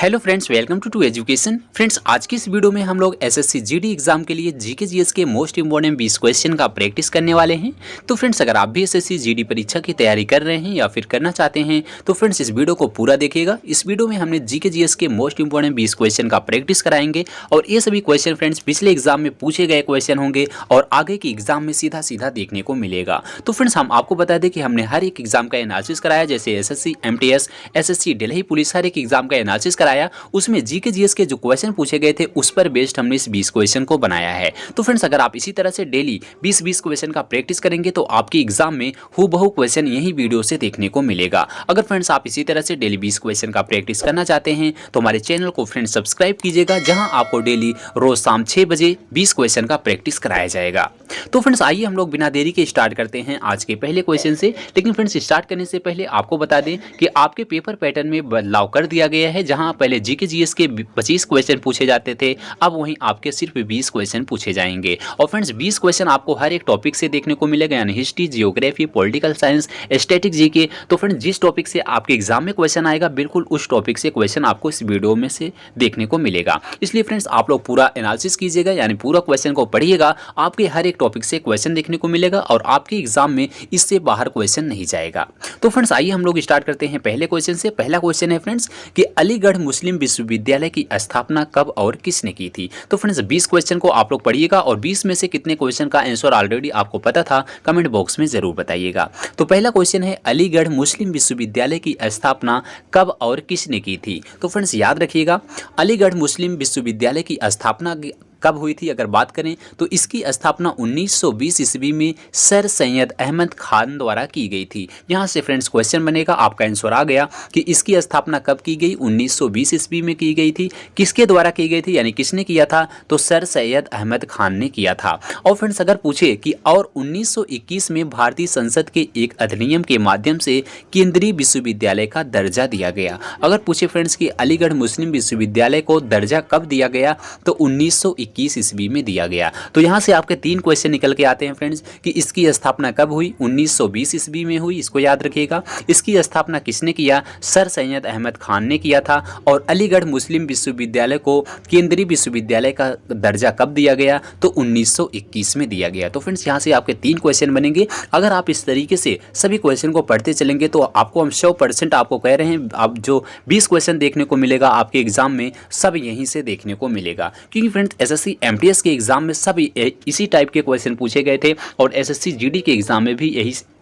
Hello friends, welcome to education. Friends, आज की इस वीडियो में हम लोग एसएससी जीडी एग्जाम के लिए जीके जीएस के मोस्ट इंपॉर्टेंट 20 क्वेश्चन का प्रैक्टिस करने वाले हैं। तो फ्रेंड्स, अगर आप भी एसएससी जीडी परीक्षा की तैयारी कर रहे हैं या फिर करना चाहते हैं तो फ्रेंड्स इस वीडियो को पूरा देखिएगा। इस वीडियो में हमने जीके जीएस के मोस्ट इंपॉर्टेंट 20 क्वेश्चन का प्रैक्टिस कराएंगे और ये सभी क्वेश्चन फ्रेंड्स पिछले एग्जाम में पूछे गए क्वेश्चन होंगे और आगे की एग्जाम में सीधा सीधा देखने को मिलेगा। तो फ्रेंड्स, हम आपको बता दें कि हमने हर एक एग्जाम का एनालिसिस कराया, जैसे SSC MTS, SSC Delhi police, हर एक एग्जाम का एनालिसिस कराया। उसमें जीके जीएस के जो क्वेश्चन पूछे गए थे उस पर बेस्ड हमने इस 20 क्वेश्चन को बनाया है। तो फ्रेंड्स, अगर आप इसी तरह से डेली 20-20 क्वेश्चन का प्रैक्टिस करेंगे तो आपकी एग्जाम में हूबहू क्वेश्चन यही वीडियो से देखने को मिलेगा। अगर फ्रेंड्स आप इसी तरह से डेली 20 क्वेश्चन का प्रैक्टिस करना चाहते हैं तो हमारे चैनल को फ्रेंड्स सब्सक्राइब कीजिएगा, जहां आपको डेली रोज शाम 6 बजे 20 क्वेश्चन का प्रैक्टिस कराया जाएगा। तो फ्रेंड्स, आइए हम लोग बिना देरी के स्टार्ट करते हैं आज के पहले क्वेश्चन से। लेकिन फ्रेंड्स, स्टार्ट करने से पहले आपको बता दें कि आपके पेपर पैटर्न में बदलाव कर दिया गया है। जहां पहले जीके जीएस के 25 क्वेश्चन पूछे जाते थे, अब वहीं आपके सिर्फ 20 क्वेश्चन पूछे जाएंगे। और फ्रेंड्स, 20 क्वेश्चन आपको हर एक टॉपिक से देखने को मिलेगा, यानी history, geography, political science, static GK. तो फ्रेंड्स, जिस टॉपिक से आपके एग्जाम में क्वेश्चन आएगा बिल्कुल उस टॉपिक से क्वेश्चन आपको इस वीडियो में से देखने को मिलेगा। इसलिए फ्रेंड्स, आप लोग पूरा एनालिसिस कीजिएगा, यानी पूरा क्वेश्चन को पढ़िएगा। आपके हर एक टॉपिक से क्वेश्चन देखने को मिलेगा और आपके एग्जाम में इससे बाहर क्वेश्चन नहीं जाएगा। तो फ्रेंड्स, आइए हम लोग स्टार्ट करते हैं पहले क्वेश्चन से। पहला क्वेश्चन है फ्रेंड्स कि अलीगढ़ मुस्लिम विश्वविद्यालय की स्थापना कब और किसने की थी। तो फ्रेंड्स, 20 क्वेश्चन को आप लोग पढ़िएगा और 20 में से कितने क्वेश्चन का आंसर ऑलरेडी आपको पता था कमेंट बॉक्स में जरूर बताइएगा। तो पहला क्वेश्चन है अलीगढ़ मुस्लिम विश्वविद्यालय की स्थापना कब और किसने की थी। तो फ्रेंड्स, याद रखिएगा, अलीगढ़ मुस्लिम विश्वविद्यालय की स्थापना कब हुई थी अगर बात करें तो इसकी स्थापना 1920 ईस्वी में सर सैयद अहमद खान द्वारा की गई थी। यहाँ से फ्रेंड्स क्वेश्चन बनेगा, आपका आंसर आ गया कि इसकी स्थापना कब की गई, 1920 ईस्वी में की गई थी। किसके द्वारा की गई थी, यानी किसने किया था, तो सर सैयद अहमद खान ने किया था। और फ्रेंड्स, अगर पूछे कि और 1921 में भारतीय संसद के एक अधिनियम के माध्यम से केंद्रीय विश्वविद्यालय का दर्जा दिया गया। अगर पूछे फ्रेंड्स कि अलीगढ़ मुस्लिम विश्वविद्यालय को दर्जा कब दिया गया, तो 1921 ईस्वी में दिया गया। तो यहां से आपके 3 क्वेश्चन निकल के आते हैं फ्रेंड्स कि इसकी स्थापना कब हुई, 1920 ईस्वी में हुई, इसको याद रखिएगा। इसकी स्थापना किसने किया, सर सैयद अहमद खान ने किया था। और अलीगढ़ मुस्लिम विश्वविद्यालय को केंद्रीय विश्वविद्यालय का दर्जा कब दिया गया, तो 1921 में दिया गया। तो फ्रेंड्स, यहां से आपके 3 क्वेश्चन बनेंगे। अगर आप इस तरीके से सभी क्वेश्चन को पढ़ते चलेंगे तो आपको हम 100% आपको कह रहे हैं, आप जो 20 क्वेश्चन देखने को मिलेगा आपके एग्जाम में सब यहीं से देखने को मिलेगा। क्योंकि फ्रेंड्स, एसएससी एमटीएस के एग्जाम में सब इसी टाइप के क्वेश्चन पूछे गए थे और एसएससी जीडी के एग्जाम में भी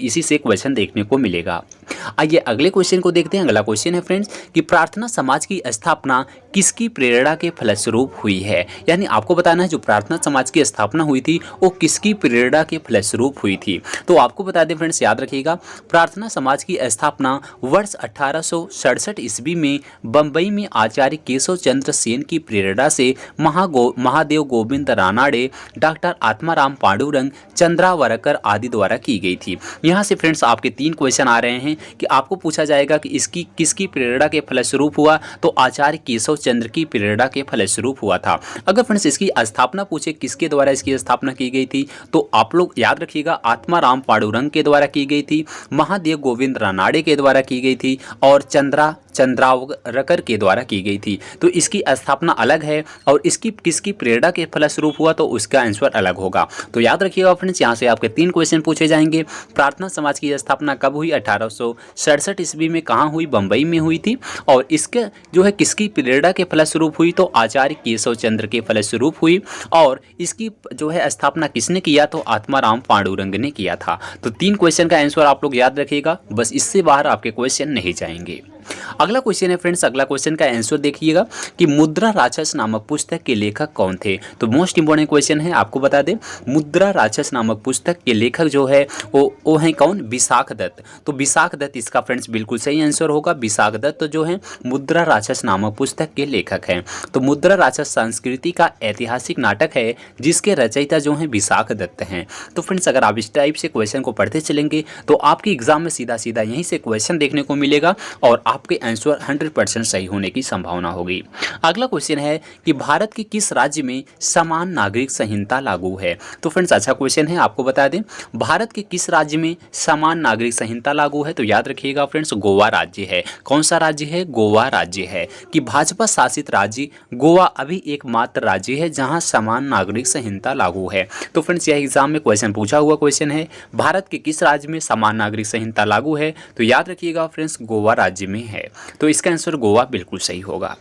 इसी से क्वेश्चन देखने को मिलेगा। आइए अगले क्वेश्चन को देखते हैं। अगला क्वेश्चन है फ्रेंड्स कि प्रार्थना समाज की स्थापना किसकी प्रेरणा के फलस्वरूप हुई है। यानी आपको बताना है जो प्रार्थना समाज की स्थापना हुई थी वो किसकी प्रेरणा के फलस्वरूप हुई थी। तो आपको बता दें फ्रेंड्स, याद रखिएगा, प्रार्थना समाज की स्थापना वर्ष 1867 ईस्वी में बंबई में आचार्य केशव चंद्र सेन की प्रेरणा से महादेव गोविंद रानाडे, डॉक्टर आत्माराम पांडुरंग, चंद्रावरकर आदि द्वारा की गई थी। यहाँ से फ्रेंड्स आपके 3 क्वेश्चन आ रहे हैं कि आपको पूछा जाएगा कि इसकी किसकी प्रेरणा के फलस्वरूप हुआ, तो आचार्य केशव चंद्र की प्रेरणा के फलस्वरूप हुआ था। अगर फ्रेंड्स इसकी स्थापना पूछे किसके द्वारा इसकी स्थापना की गई थी, तो आप लोग याद रखिएगा आत्माराम पांडुरंग के द्वारा की गई थी, महादेव गोविंद रानाडे के द्वारा की गई थी और चंद्रावरकर के द्वारा की गई थी। तो इसकी स्थापना अलग है और इसकी किसकी प्रेरणा के फलस्वरूप हुआ तो उसका आंसर अलग होगा। तो याद रखिएगा फ्रेंड्स, यहाँ से आपके 3 क्वेश्चन पूछे जाएंगे। प्रार्थना समाज की स्थापना कब हुई, 1867 ईस्वी में, कहाँ हुई, बंबई में हुई थी। और इसके जो है किसकी प्रेरणा के फलस्वरूप हुई, तो आचार्य केशव चंद्र के फलस्वरूप हुई। और इसकी जो है स्थापना किसने किया, तो आत्माराम पांडुरंग ने किया था। तो 3 क्वेश्चन का आंसर आप लोग याद रखिएगा, बस इससे बाहर आपके क्वेश्चन नहीं जाएंगे। अगला क्वेश्चन है फ्रेंड्स, अगला क्वेश्चन का आंसर देखिएगा कि मुद्रा राक्षस नामक पुस्तक के लेखक कौन थे। तो मोस्ट इंपोर्टेंट क्वेश्चन है, आपको बता दें मुद्रा राक्षस नामक पुस्तक के लेखक जो है वो है कौन, विशाख दत्त। तो विशाख दत्त इसका फ्रेंड्स बिल्कुल सही आंसर होगा। विशाख दत्त जो है मुद्रा राक्षस नामक पुस्तक के लेखक हैं। तो मुद्रा राक्षस संस्कृति का ऐतिहासिक नाटक है जिसके रचयिता जो है विशाख दत्त हैं। तो फ्रेंड्स, अगर आप इस टाइप से क्वेश्चन को पढ़ते चलेंगे तो आपके एग्जाम में सीधा सीधा यहीं से क्वेश्चन देखने को मिलेगा और आपके आंसर 100% सही होने की संभावना होगी। अगला क्वेश्चन है कि भारत के किस राज्य में समान नागरिक संहिता लागू है। तो फ्रेंड्स अच्छा क्वेश्चन है, आपको बता दें भारत के किस राज्य में समान नागरिक संहिता लागू है। तो याद रखिएगा फ्रेंड्स, गोवा राज्य है। कौन सा राज्य है? गोवा राज्य है। कि भाजपा शासित राज्य गोवा अभी एकमात्र राज्य है जहां समान नागरिक संहिता लागू है। तो फ्रेंड्स यह एग्जाम में क्वेश्चन पूछा हुआ क्वेश्चन है, भारत के किस राज्य में समान नागरिक संहिता लागू है। तो याद रखिएगा फ्रेंड्स, गोवा राज्य में है। तो इसका आंसर गोवा बिल्कुल सही होगा।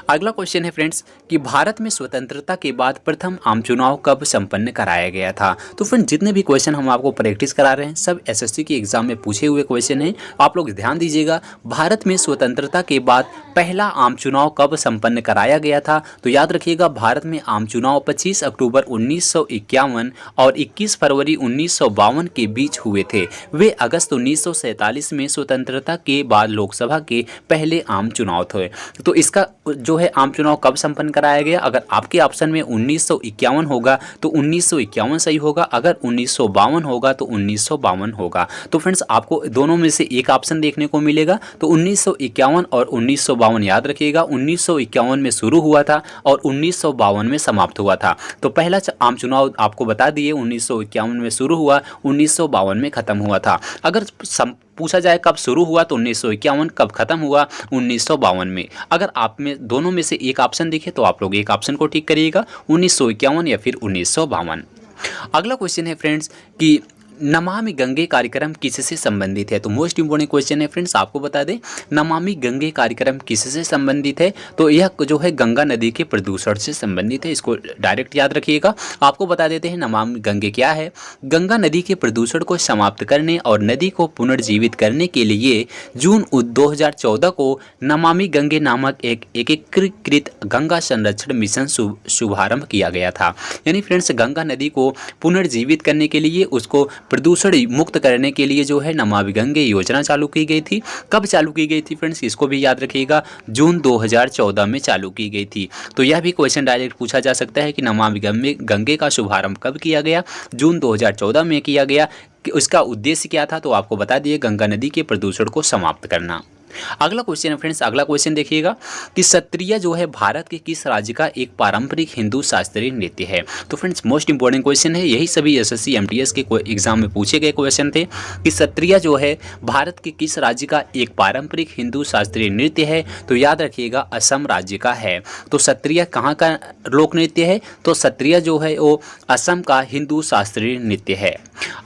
अगला क्वेश्चन है फ्रेंड्स कि भारत में स्वतंत्रता के बाद प्रथम आम चुनाव कब संपन्न कराया गया था। तो फ्रेंड्स जितने भी क्वेश्चन हम आपको प्रैक्टिस करा रहे हैं सब एसएससी के एग्जाम में पूछे हुए क्वेश्चन हैं। आप लोग ध्यान दीजिएगा, भारत में स्वतंत्रता के बाद पहला आम चुनाव कब संपन्न कराया गया था। तो याद रखिएगा, भारत में आम चुनाव 25 अक्टूबर 1951 और 21 फरवरी 1952 के बीच हुए थे। वे अगस्त 1947 में स्वतंत्रता के बाद लोकसभा के पहले आम चुनाव थे। तो इसका जो है आम चुनाव कब संपन्न कराया गया, अगर आपके ऑप्शन में 1951 होगा तो 1951 सही होगा, अगर 1952 होगा तो 1952 होगा। तो फ्रेंड्स आपको दोनों में से एक ऑप्शन देखने को मिलेगा। तो 1951 और 1952 याद रखिएगा, 1951 में शुरू हुआ था और 1952 में समाप्त हुआ था। तो पहला आम चुनाव आपको बता दिए 1951 में शुरू हुआ, 1952 में खत्म हुआ था। अगर पूछा जाए कब शुरू हुआ तो 1951, कब खत्म हुआ 1952 में। अगर आप में दोनों में से एक ऑप्शन दिखे तो आप लोग एक ऑप्शन को टिक करिएगा, 1951 या फिर 1952। अगला क्वेश्चन है फ्रेंड्स कि नमामि गंगे कार्यक्रम किससे संबंधित है। तो मोस्ट इंपोर्टेंट क्वेश्चन है फ्रेंड्स, आपको बता दें नमामि गंगे कार्यक्रम किससे संबंधित है। तो यह जो है गंगा नदी के प्रदूषण से संबंधित है, इसको डायरेक्ट याद रखिएगा। आपको बता देते हैं नमामि गंगे क्या है। गंगा नदी के प्रदूषण को समाप्त करने और नदी को पुनर्जीवित करने के लिए जून 2014 को नमामि गंगे नामक एक एकीकृत गंगा संरक्षण मिशन शुभारंभ किया गया था। यानी फ्रेंड्स गंगा नदी को पुनर्जीवित करने के लिए, उसको प्रदूषण मुक्त करने के लिए जो है नमामि गंगे योजना चालू की गई थी। कब चालू की गई थी फ्रेंड्स, इसको भी याद रखिएगा, जून 2014 में चालू की गई थी। तो यह भी क्वेश्चन डायरेक्ट पूछा जा सकता है कि नमामि गंगे का शुभारंभ कब किया गया, जून 2014 में किया गया। कि उसका उद्देश्य क्या था, तो आपको बता दिए गंगा नदी के प्रदूषण को समाप्त करना। अगला क्वेश्चन है फ्रेंड्स, अगला क्वेश्चन देखिएगा कि सत्रिया जो है भारत के किस राज्य का एक पारंपरिक हिंदू शास्त्रीय नृत्य है। तो फ्रेंड्स मोस्ट इंपोर्टेंट क्वेश्चन है, यही सभी एसएससी एमटीएस के एग्जाम में पूछे गए क्वेश्चन थे कि सत्रिया जो है भारत के किस राज्य का एक पारंपरिक हिंदू शास्त्रीय नृत्य है। तो याद रखिएगा असम राज्य का है। तो सत्रिया कहाँ का लोक नृत्य है, तो सत्रिया जो है वो असम का हिंदू शास्त्रीय नृत्य है।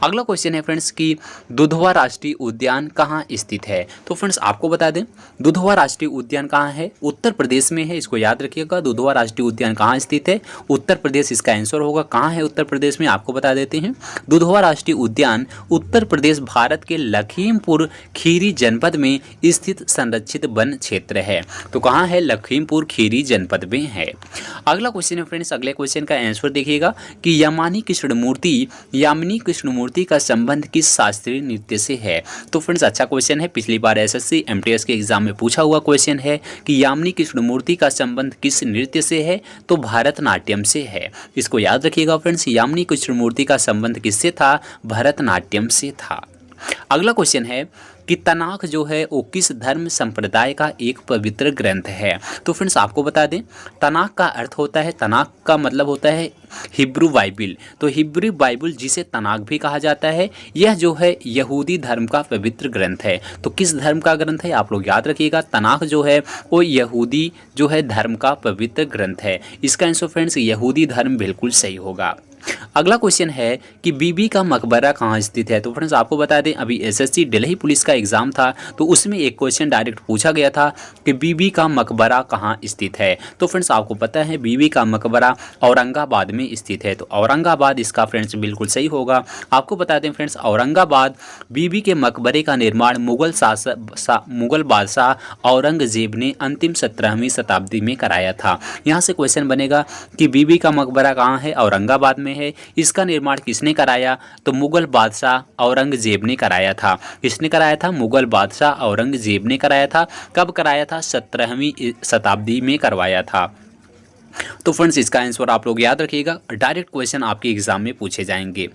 अगला क्वेश्चन है फ्रेंड्स कि दुधवा राष्ट्रीय उद्यान कहाँ स्थित है। तो फ्रेंड्स आपको बता दें दुधवा राष्ट्रीय उद्यान कहाँ है, उत्तर प्रदेश में है। इसको याद रखिएगा, दुधवा राष्ट्रीय उद्यान कहाँ स्थित है, उत्तर प्रदेश इसका आंसर होगा। कहाँ है उत्तर प्रदेश में, आपको बता देते हैं दुधवा राष्ट्रीय उद्यान उत्तर प्रदेश भारत के लखीमपुर खीरी जनपद में स्थित संरक्षित वन क्षेत्र है। तो कहाँ है, लखीमपुर खीरी जनपद में है। अगला क्वेश्चन है फ्रेंड्स, अगले क्वेश्चन का आंसर देखिएगा कि यामिनी कृष्णमूर्ति का संबंध किस शास्त्रीय नृत्य से है। तो फ्रेंड्स अच्छा क्वेश्चन है, पिछली बार एसएससी एमटीएस के एग्जाम में पूछा हुआ क्वेश्चन है कि यामिनी कृष्णमूर्ति का संबंध किस नृत्य से है। तो भरतनाट्यम से है। इसको याद रखिएगा फ्रेंड्स, यामिनी कृष्णमूर्ति का संबंध किससे था, भरतनाट्यम से था। अगला क्वेश्चन है कि तनाख जो है वो किस धर्म संप्रदाय का एक पवित्र ग्रंथ है। तो फ्रेंड्स आपको बता दें तनाख का अर्थ होता है, तनाख का मतलब होता है हिब्रू बाइबिल। तो हिब्रू बाइबिल जिसे तनाख भी कहा जाता है, यह जो है यहूदी धर्म का पवित्र ग्रंथ है। तो किस धर्म का ग्रंथ है, आप लोग याद रखिएगा, तनाख जो है वो यहूदी जो है धर्म का पवित्र ग्रंथ है। इसका आंसर फ्रेंड्स यहूदी धर्म बिल्कुल सही होगा। अगला क्वेश्चन है कि बीबी का मकबरा कहाँ स्थित है। तो फ्रेंड्स आपको बता दें अभी एसएससी दिल्ली पुलिस का एग्जाम था, तो उसमें एक क्वेश्चन डायरेक्ट पूछा गया था कि बीबी का मकबरा कहाँ स्थित है। तो फ्रेंड्स आपको पता है बीबी का मकबरा औरंगाबाद में स्थित है। तो औरंगाबाद इसका फ्रेंड्स बिल्कुल सही होगा। आपको बता दें फ्रेंड्स औरंगाबाद बीबी के मकबरे का निर्माण मुगल बादशाह औरंगजेब ने अंतिम 17वीं शताब्दी में कराया था। यहाँ से क्वेश्चन बनेगा कि बीबी का मकबरा कहाँ है, औरंगाबाद में है। इसका निर्माण किसने कराया, तो मुगल बादशाह औरंगजेब ने कराया था। किसने कराया था, मुगल बादशाह औरंगजेब ने कराया था। कब कराया था, 17वीं शताब्दी में करवाया था। तो फ्रेंड्स इसका आंसर आप लोग याद रखिएगा, डायरेक्ट क्वेश्चन आपके एग्जाम में पूछे जाएंगे।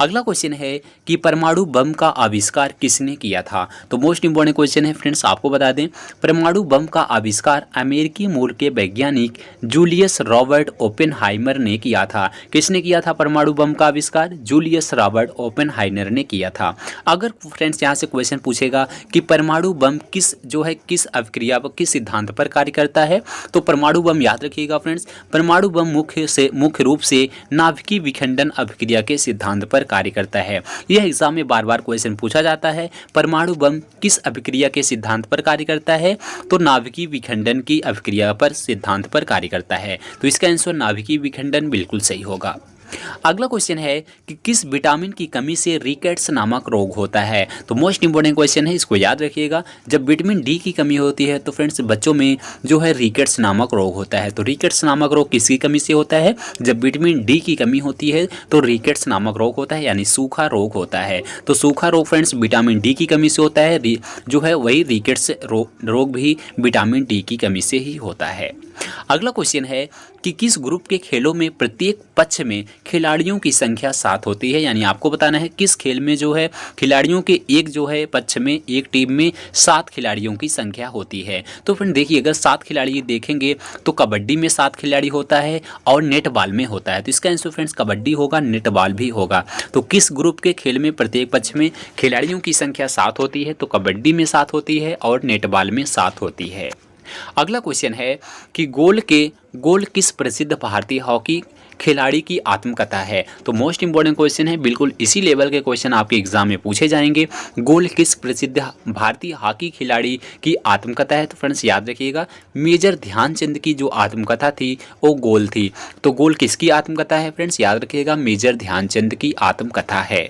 अगला क्वेश्चन है कि परमाणु बम का आविष्कार किसने किया था। तो मोस्ट इंपॉर्टेंट क्वेश्चन है फ्रेंड्स, आपको बता दें परमाणु बम का आविष्कार अमेरिकी मूल के वैज्ञानिक जूलियस रॉबर्ट ओपेनहाइमर ने किया था। किसने किया था परमाणु बम का आविष्कार? जूलियस रॉबर्ट ओपेनहाइमर ने किया था। अगर फ्रेंड्स यहाँ से क्वेश्चन पूछेगा कि परमाणु बम किस अभिक्रिया व किस सिद्धांत पर कार्य करता है, तो परमाणु बम याद रखिएगा फ्रेंड्स, परमाणु बम मुख्य रूप से नाभिकीय विखंडन अभिक्रिया के सिद्धांत पर कार्य करता है। यह एग्जाम में बार बार क्वेश्चन पूछा जाता है, परमाणु बम किस अभिक्रिया के सिद्धांत पर कार्य करता है? तो नाभिकीय विखंडन की अभिक्रिया पर सिद्धांत पर कार्य करता है। तो इसका आंसर नाभिकीय विखंडन बिल्कुल सही होगा। अगला क्वेश्चन है कि किस विटामिन की कमी से रिकेट्स नामक रोग होता है। तो मोस्ट इंपोर्टेंट क्वेश्चन है, इसको याद रखिएगा। जब विटामिन डी की कमी होती है तो फ्रेंड्स बच्चों में जो है रिकेट्स नामक रोग होता है। तो रिकेट्स नामक रोग किसकी कमी से होता है? जब विटामिन डी की कमी होती है तो रिकेट्स नामक रोग होता है, यानी सूखा रोग होता है। तो सूखा रोग फ्रेंड्स विटामिन डी की कमी से होता है, जो है वही रिकेट्स रोग भी विटामिन डी की कमी से ही होता है। अगला क्वेश्चन है कि किस ग्रुप के खेलों में प्रत्येक पक्ष में खिलाड़ियों की संख्या 7 होती है। यानी आपको बताना है किस खेल में जो है खिलाड़ियों के एक जो है पक्ष में एक टीम में 7 खिलाड़ियों की संख्या होती है। तो फ्रेंड देखिए, अगर 7 खिलाड़ी देखेंगे तो कबड्डी में 7 खिलाड़ी होता है और नेटबॉल में होता है। तो इसका आंसर फ्रेंड्स कबड्डी होगा, नेटबॉल भी होगा। तो किस ग्रुप के खेल में प्रत्येक पक्ष में खिलाड़ियों की संख्या 7 होती है? तो कबड्डी में 7 होती है और नेटबॉल में 7 होती है। अगला क्वेश्चन है कि गोल किस प्रसिद्ध भारतीय हॉकी खिलाड़ी की आत्मकथा है। तो मोस्ट इंपॉर्टेंट क्वेश्चन है, बिल्कुल इसी लेवल के क्वेश्चन आपके एग्जाम में पूछे जाएंगे। गोल किस प्रसिद्ध भारतीय हॉकी खिलाड़ी की आत्मकथा है? तो फ्रेंड्स याद रखिएगा, मेजर ध्यानचंद की जो आत्मकथा थी वो गोल थी। तो गोल किसकी आत्मकथा है फ्रेंड्स? याद रखिएगा, मेजर ध्यानचंद की आत्मकथा है।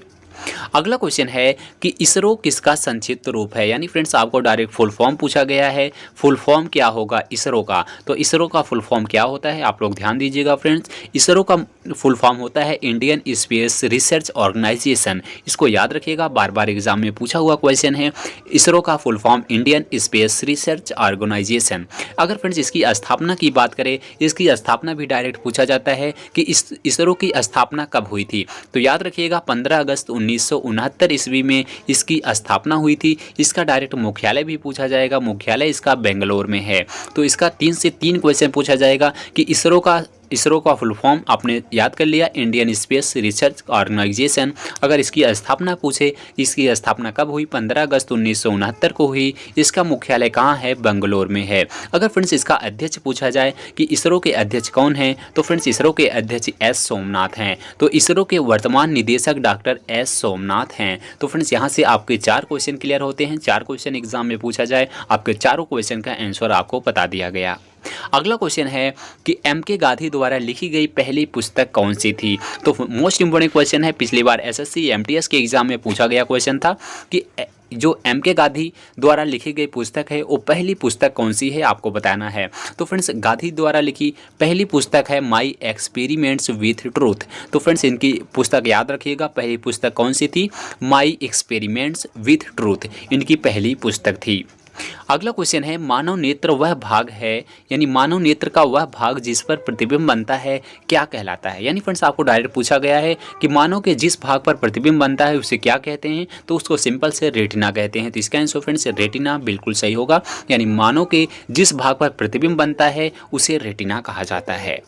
अगला क्वेश्चन है कि इसरो किसका संक्षिप्त रूप है। यानी फ्रेंड्स आपको डायरेक्ट फुल फॉर्म पूछा गया है, फुल फॉर्म क्या होगा इसरो का। तो इसरो का फुल फॉर्म क्या होता है, आप लोग ध्यान दीजिएगा फ्रेंड्स। इसरो का फुल फॉर्म होता है इंडियन स्पेस रिसर्च ऑर्गेनाइजेशन। इसको याद रखिएगा, बार बार एग्जाम में पूछा हुआ क्वेश्चन है। इसरो का full form Indian space research organisation. अगर फ्रेंड्स इसकी स्थापना की बात करें, इसकी स्थापना भी डायरेक्ट पूछा जाता है कि इसरो की स्थापना कब हुई थी। तो याद रखिएगा 15 अगस्त 1969 ईस्वी में इसकी स्थापना हुई थी। इसका डायरेक्ट मुख्यालय भी पूछा जाएगा, मुख्यालय इसका बेंगलोर में है। तो इसका 3 से 3 क्वेश्चन पूछा जाएगा कि इसरो का फुल फॉर्म आपने याद कर लिया, इंडियन स्पेस रिसर्च ऑर्गेनाइजेशन। अगर इसकी स्थापना पूछे, इसकी स्थापना कब हुई? 15 अगस्त 1969 को हुई। इसका मुख्यालय कहाँ है? बेंगलोर में है। अगर फ्रेंड्स इसका अध्यक्ष पूछा जाए कि इसरो के अध्यक्ष कौन हैं, तो फ्रेंड्स इसरो के अध्यक्ष एस सोमनाथ हैं। तो इसरो के वर्तमान निदेशक डॉक्टर एस सोमनाथ हैं। तो फ्रेंड्स यहाँ से आपके 4 क्वेश्चन क्लियर होते हैं। 4 क्वेश्चन एग्जाम में पूछा जाए, आपके चारों क्वेश्चन का आंसर आपको बता दिया गया। अगला क्वेश्चन है कि एम.के. गांधी द्वारा लिखी गई पहली पुस्तक कौन सी थी। तो मोस्ट इंपोर्टेंट क्वेश्चन है, पिछली बार एसएससी एमटीएस के एग्जाम में पूछा गया क्वेश्चन था कि जो एम.के. गांधी द्वारा लिखी गई पुस्तक है वो पहली पुस्तक कौन सी है, आपको बताना है। तो फ्रेंड्स गांधी द्वारा लिखी पहली पुस्तक है माई एक्सपेरिमेंट्स विथ ट्रूथ। तो फ्रेंड्स इनकी पुस्तक याद रखिएगा, पहली पुस्तक कौन सी थी? माई एक्सपेरिमेंट्स विथ ट्रूथ इनकी पहली पुस्तक थी। अगला क्वेश्चन है मानव नेत्र वह भाग है, यानी मानव नेत्र का वह भाग जिस पर प्रतिबिंब बनता है क्या कहलाता है। यानी फ्रेंड्स आपको डायरेक्ट पूछा गया है कि मानव के जिस भाग पर प्रतिबिंब बनता है उसे क्या कहते हैं, तो उसको सिंपल से रेटिना कहते हैं। तो इसका आंसर फ्रेंड्स रेटिना बिल्कुल सही होगा, यानी मानव के जिस भाग पर प्रतिबिंब बनता है उसे रेटिना कहा जाता है।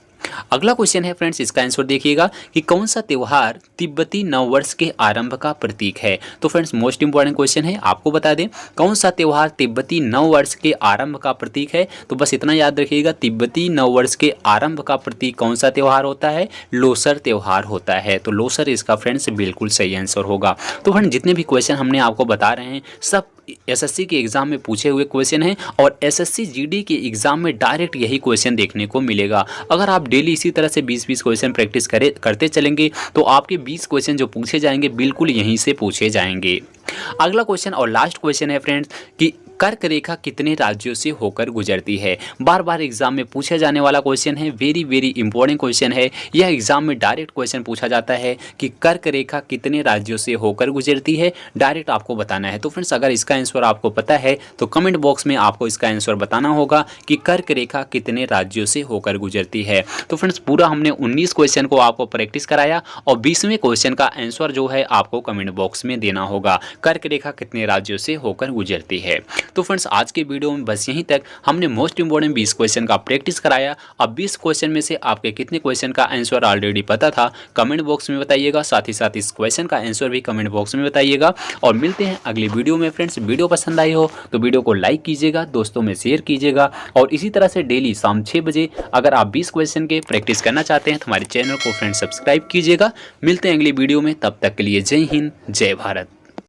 अगला क्वेश्चन है फ्रेंड्स, इसका आंसर देखिएगा कि कौन सा त्यौहार तिब्बती नववर्ष के आरंभ का प्रतीक है। तो फ्रेंड्स मोस्ट इंपॉर्टेंट क्वेश्चन है, आपको बता दें कौन सा त्यौहार तिब्बती नववर्ष के आरंभ का प्रतीक है। तो बस इतना याद रखिएगा, तिब्बती नववर्ष के आरंभ का प्रतीक कौन सा त्यौहार होता है? लोसर त्यौहार होता है। तो लोसर इसका फ्रेंड्स बिल्कुल सही आंसर होगा। तो फ्रेंड्स जितने भी क्वेश्चन हमने आपको बता रहे हैं सब एसएससी के एग्जाम में पूछे हुए क्वेश्चन हैं और एसएससी जीडी के एग्जाम में डायरेक्ट यही क्वेश्चन देखने को मिलेगा। अगर आप डेली इसी तरह से 20-20 क्वेश्चन प्रैक्टिस करते चलेंगे तो आपके 20 क्वेश्चन जो पूछे जाएंगे बिल्कुल यहीं से पूछे जाएंगे। अगला क्वेश्चन और लास्ट क्वेश्चन है फ्रेंड्स कि कर्क रेखा कितने राज्यों से होकर गुजरती है। बार बार एग्जाम में पूछा जाने वाला क्वेश्चन है, वेरी वेरी इंपॉर्टेंट क्वेश्चन है। यह एग्जाम में डायरेक्ट क्वेश्चन पूछा जाता है कि कर्क रेखा कितने राज्यों से होकर गुजरती है, डायरेक्ट आपको बताना है। तो फ्रेंड्स अगर इसका आंसर आपको पता है तो कमेंट बॉक्स में आपको इसका आंसर बताना होगा कि कर्क रेखा कितने राज्यों से होकर गुजरती है। तो फ्रेंड्स पूरा हमने 19 क्वेश्चन को आपको प्रैक्टिस कराया और 20वें क्वेश्चन का आंसर जो है आपको कमेंट बॉक्स में देना होगा, कर्क रेखा कितने राज्यों से होकर गुजरती है। तो फ्रेंड्स आज के वीडियो में बस यहीं तक। हमने मोस्ट इंपोर्टेंट 20 क्वेश्चन का प्रैक्टिस कराया। अब 20 क्वेश्चन में से आपके कितने क्वेश्चन का आंसर ऑलरेडी पता था कमेंट बॉक्स में बताइएगा, साथ ही साथ इस क्वेश्चन का आंसर भी कमेंट बॉक्स में बताइएगा। और मिलते हैं अगली वीडियो में। फ्रेंड्स वीडियो पसंद आई हो तो वीडियो को लाइक कीजिएगा, दोस्तों में शेयर कीजिएगा और इसी तरह से डेली शाम 6 बजे अगर आप 20 क्वेश्चन के प्रैक्टिस करना चाहते हैं तो हमारे चैनल को फ्रेंड्स सब्सक्राइब कीजिएगा। मिलते हैं अगली वीडियो में, तब तक के लिए जय हिंद जय भारत।